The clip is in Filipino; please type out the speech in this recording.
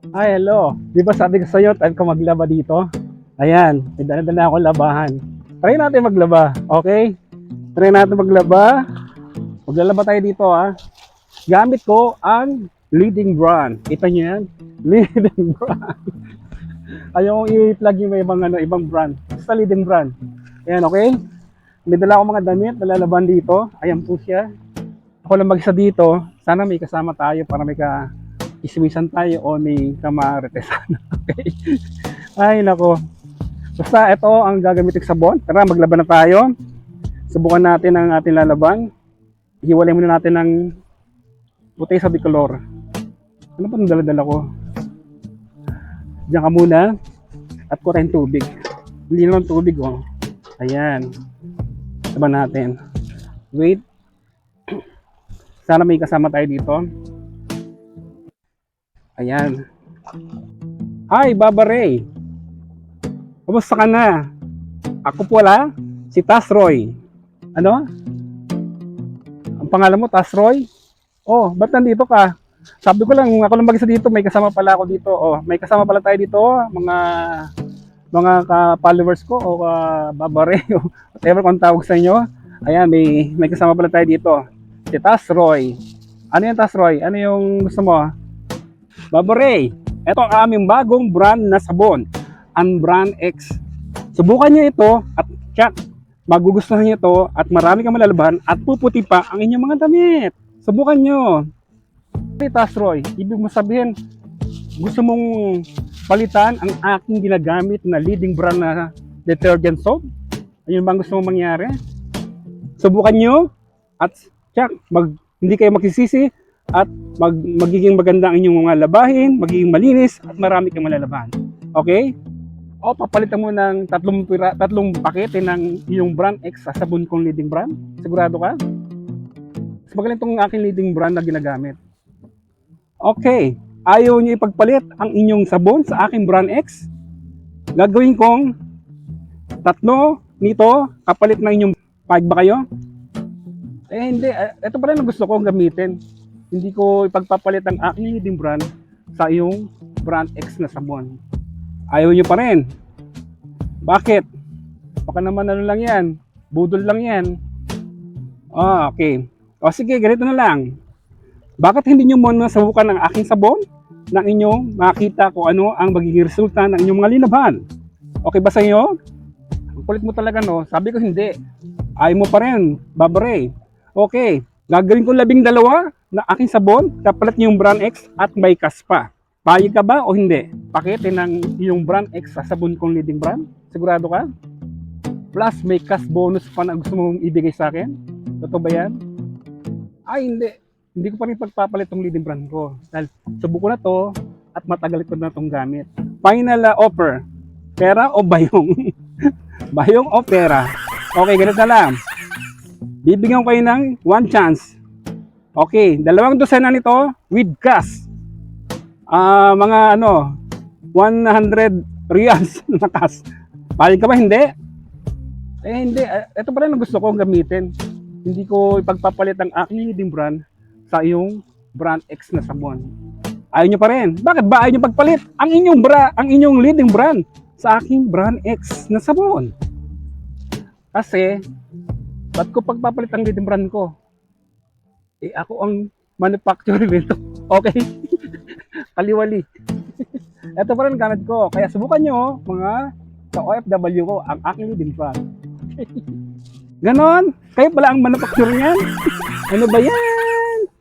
Ay, hello. Di ba sabi ko sa'yo, time ko maglaba dito? Ayan, may dala-dala akong labahan. Try natin maglaba, okay? Try natin maglaba. Maglalaba tayo dito, ha. Gamit ko ang leading brand. Kita niyo yan? Leading brand. Ayaw kong i-plug yung may ibang brand. Basta leading brand. Ayan, okay? May dala akong mga damit na lalaban dito. Ayan po siya. Ako lang mag-isa dito. Sana may kasama tayo para may ismisan tayo o may kamaretesan. Okay? Ay, nako. Basta ito ang gagamitin sa sabon. Tara, maglaban na tayo. Subukan natin ang ating lalaban. Hiwalay muna natin ng puti sa bicolor. Ano pa ang dala-dala ko? Diyan ka muna. At ko tayong tubig. Hindi naman tubig, oh. Ayan. Laban natin. Wait. Sana may kasama tayo dito. Ayan. Hi, Baba Ray. Kumusta ka na? Ako pala, si Tasroy. Ano? Ang pangalan mo, Tasroy? Oh, ba't nandito ka? Sabi ko lang, ako lang mag-isa dito, may kasama pala ako dito. Oh, may kasama pala tayo dito, mga ka-followers ko o Baba Ray, whatever kung tawag sa inyo. Ayan, may kasama pala tayo dito. Si Tasroy. Ano yung Tasroy? Ano yung gusto mo? Baba Ray, ito ang aming bagong brand na sabon, ang Brand X. Subukan nyo ito at check, magugustuhan nyo ito at marami kang malalaban at puputi pa ang inyong mga damit. Subukan nyo. Tasroy, ibig mo sabihin, gusto mong palitan ang aking ginagamit na leading brand na detergent soap? Ayun bang gusto mong mangyari? Subukan nyo at check, hindi kayo magsisisi at magiging maganda ang inyong mga labahin, magiging malinis at marami kang malalaban. Okay? O papalitan mo ng tatlong pakete ng iyong Brand X sa sabon kong leading brand. Sigurado ka? Mas magaling itong aking leading brand na ginagamit. Okay. Ayaw niyo ipagpalit ang inyong sabon sa aking Brand X? Gagawin kong tatlo nito kapalit ng inyong pag ba kayo? Hindi. Ito pa rin ang gusto kong gamitin. Hindi ko ipagpapalit ang aking leading brand sa iyong Brand X na sabon. Ayaw nyo pa rin. Bakit? Baka naman ano lang yan. Budol lang yan. Okay. O sige, ganito na lang. Bakit hindi nyo muna subukan ang aking sabon nang inyong makita kung ano ang magiging resulta ng inyong mga linaban? Okay ba sa inyo? Ang kulit mo talaga, no? Sabi ko hindi. Ayaw mo pa rin, Baba Ray. Okay. Gagawin ko 12 na aking sabon, kapalit niyo yung Brand X at may kas pa. Payag ka ba o hindi? Pakete ng yung Brand X sa sabon kong leading brand? Sigurado ka? Plus may kas bonus pa na gusto mong ibigay sa akin? Totoo ba yan? Ay hindi. Hindi ko pa rin pagpapalit tong leading brand ko. Dahil subuko na to at matagal ko na tong gamit. Final offer. Pera o bayong? Bayong o pera? Okay, ganito na lang. Bibigyan ko kayo ng one chance. Okay, 2 dosena nito with cash. Mga 100 reals na cash. Payag ka ba? Hindi? Hindi. Ito pa rin ang gusto kong gamitin. Hindi ko ipagpapalit ang aking leading brand sa iyong Brand X na sabon. Ayaw nyo pa rin. Bakit ba ayaw nyo pagpalit ang inyong leading brand sa aking Brand X na sabon? Kasi ba't ko pagpapalit ang leading brand ko? Ako ang manufacturer nito. Okay? Kaliwali. Ito pa rin gamit ko. Kaya subukan nyo, mga ka-OFW ko, ang aking leading brand. Ganon? Kayo pala ang manufacturer niyan? Ano ba yan?